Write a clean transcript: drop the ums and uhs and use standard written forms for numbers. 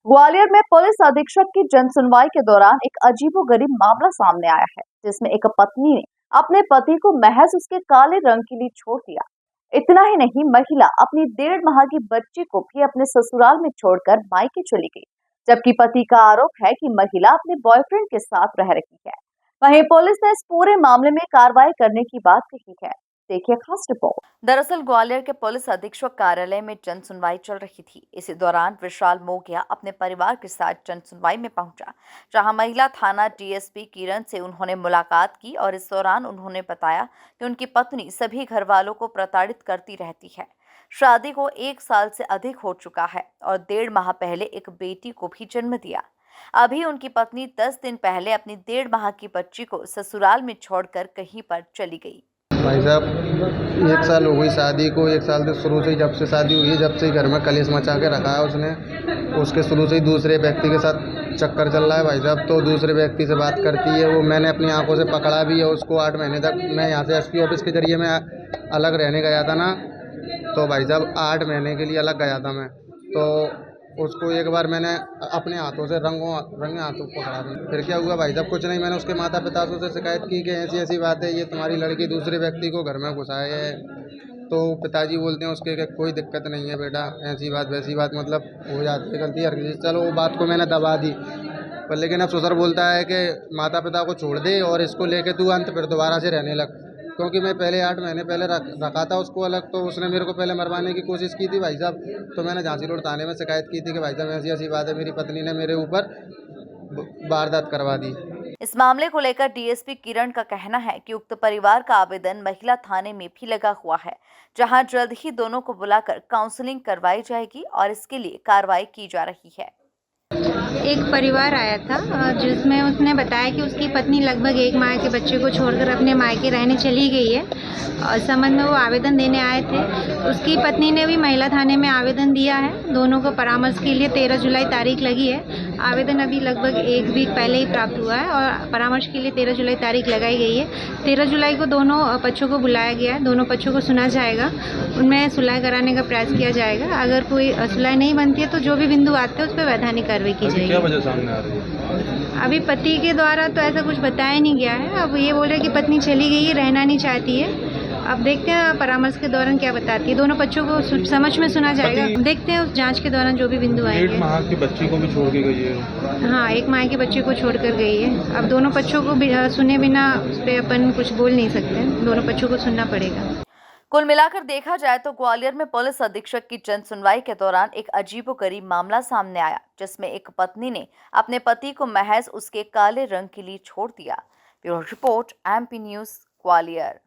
ग्वालियर में पुलिस अधीक्षक की जनसुनवाई के दौरान एक अजीबोगरीब मामला सामने आया है, जिसमें एक पत्नी ने अपने पति को महज उसके काले रंग के लिए छोड़ दिया। इतना ही नहीं, महिला अपनी 1.5 माह की बच्ची को भी अपने ससुराल में छोड़कर मायके चली गई, जबकि पति का आरोप है कि महिला अपने बॉयफ्रेंड के साथ रह रही है। वहीं पुलिस ने इस पूरे मामले में कार्रवाई करने की बात कही है। देखिए खास रिपोर्ट। दरअसल ग्वालियर के पुलिस अधीक्षक कार्यालय में जन सुनवाई चल रही थी। इसी दौरान विशाल मोगिया अपने परिवार के साथ जन सुनवाई में पहुंचा, जहां महिला थाना डीएसपी किरण से उन्होंने मुलाकात की और इस दौरान उन्होंने बताया कि उनकी पत्नी सभी घर वालों को प्रताड़ित करती रहती है। शादी को 1 साल से अधिक हो चुका है और 1.5 माह पहले एक बेटी को भी जन्म दिया। अभी उनकी पत्नी 10 दिन पहले अपनी 1.5 माह की बच्ची को ससुराल में छोड़कर कहीं पर चली गई। भाई साहब 1 साल हो गई शादी को। 1 साल से शुरू से ही, जब से शादी हुई है, जब से ही घर में कलेश मचा के रखा है उसने। उसके शुरू से ही दूसरे व्यक्ति के साथ चक्कर चल रहा है भाई साहब। तो दूसरे व्यक्ति से बात करती है वो। मैंने अपनी आंखों से पकड़ा भी है उसको। 8 महीने तक मैं यहाँ से एसपी ऑफिस के जरिए मैं अलग रहने गया था ना, तो भाई साहब 8 महीने के लिए अलग गया था मैं। तो उसको एक बार मैंने अपने हाथों से रंगे हाथों पकड़ा दी। फिर क्या हुआ भाई साहब, कुछ नहीं, मैंने उसके माता पिता से शिकायत की कि ऐसी ऐसी बात है, ये तुम्हारी लड़की दूसरे व्यक्ति को घर में घुसाए है। तो पिताजी बोलते हैं उसके कि कोई दिक्कत नहीं है बेटा, ऐसी बात वैसी बात, मतलब हो जाती है गलती हर किसी से। चलो वो बात को मैंने दबा दी, पर लेकिन अब ससुर बोलता है कि माता पिता को छोड़ दे और इसको लेके तू अंत फिर दोबारा से रहने लग। क्योंकि मैं पहले 8 महीने पहले रखा था उसको अलग, तो उसने मेरे को पहले मरवाने की कोशिश की थी भाई साहब। तो मैंने झांसी रोड थाने में शिकायत की थी कि भाई साहब ऐसी ऐसी बात है, मेरी पत्नी ने मेरे ऊपर वारदात करवा दी। इस मामले को लेकर डीएसपी किरण का कहना है कि उक्त परिवार का आवेदन महिला थाने में भी लगा हुआ है, जहां जल्द ही दोनों को बुलाकर काउंसलिंग करवाई जाएगी और इसके लिए कार्रवाई की जा रही है। एक परिवार आया था जिसमें उसने बताया कि उसकी पत्नी लगभग 1 माह के बच्चे को छोड़कर अपने मायके रहने चली गई है। और संबंध में वो आवेदन देने आए थे। उसकी पत्नी ने भी महिला थाने में आवेदन दिया है। दोनों को परामर्श के लिए 13 जुलाई तारीख लगी है। आवेदन अभी लगभग 1 वीक पहले ही प्राप्त हुआ है और परामर्श के लिए 13 जुलाई तारीख लगाई गई है। 13 जुलाई को दोनों पक्षों को बुलाया गया है। दोनों पक्षों को सुना जाएगा, उनमें सुलह कराने का प्रयास किया जाएगा। अगर कोई सुलह नहीं बनती है तो जो भी बिंदु आते हैं उस पर वैधानिक कार्रवाई की जाएगी। क्या वजह सामने आ रही है? अभी पति के द्वारा तो ऐसा कुछ बताया नहीं गया है। अब ये बोल रहे कि पत्नी चली गई है, रहना नहीं चाहती है। अब देखते हैं परामर्श के दौरान क्या बताती है। दोनों पक्षों को समझ में सुना जाएगा। देखते हैं उस जांच के दौरान जो भी बिंदु आएंगे। 1.5 माह की बच्ची को भी छोड़ के गई है। हाँ, 1 माह के बच्चे को छोड़कर गई है। अब दोनों पक्षों को सुने बिना उस पर अपन कुछ बोल नहीं सकते। दोनों पक्षों को सुनना पड़ेगा। कुल मिलाकर देखा जाए तो ग्वालियर में पुलिस अधीक्षक की जन सुनवाई के दौरान एक अजीबोगरीब मामला सामने आया, जिसमें एक पत्नी ने अपने पति को महज उसके काले रंग के लिए छोड़ दिया। Bureau report, MP news, Gwalior.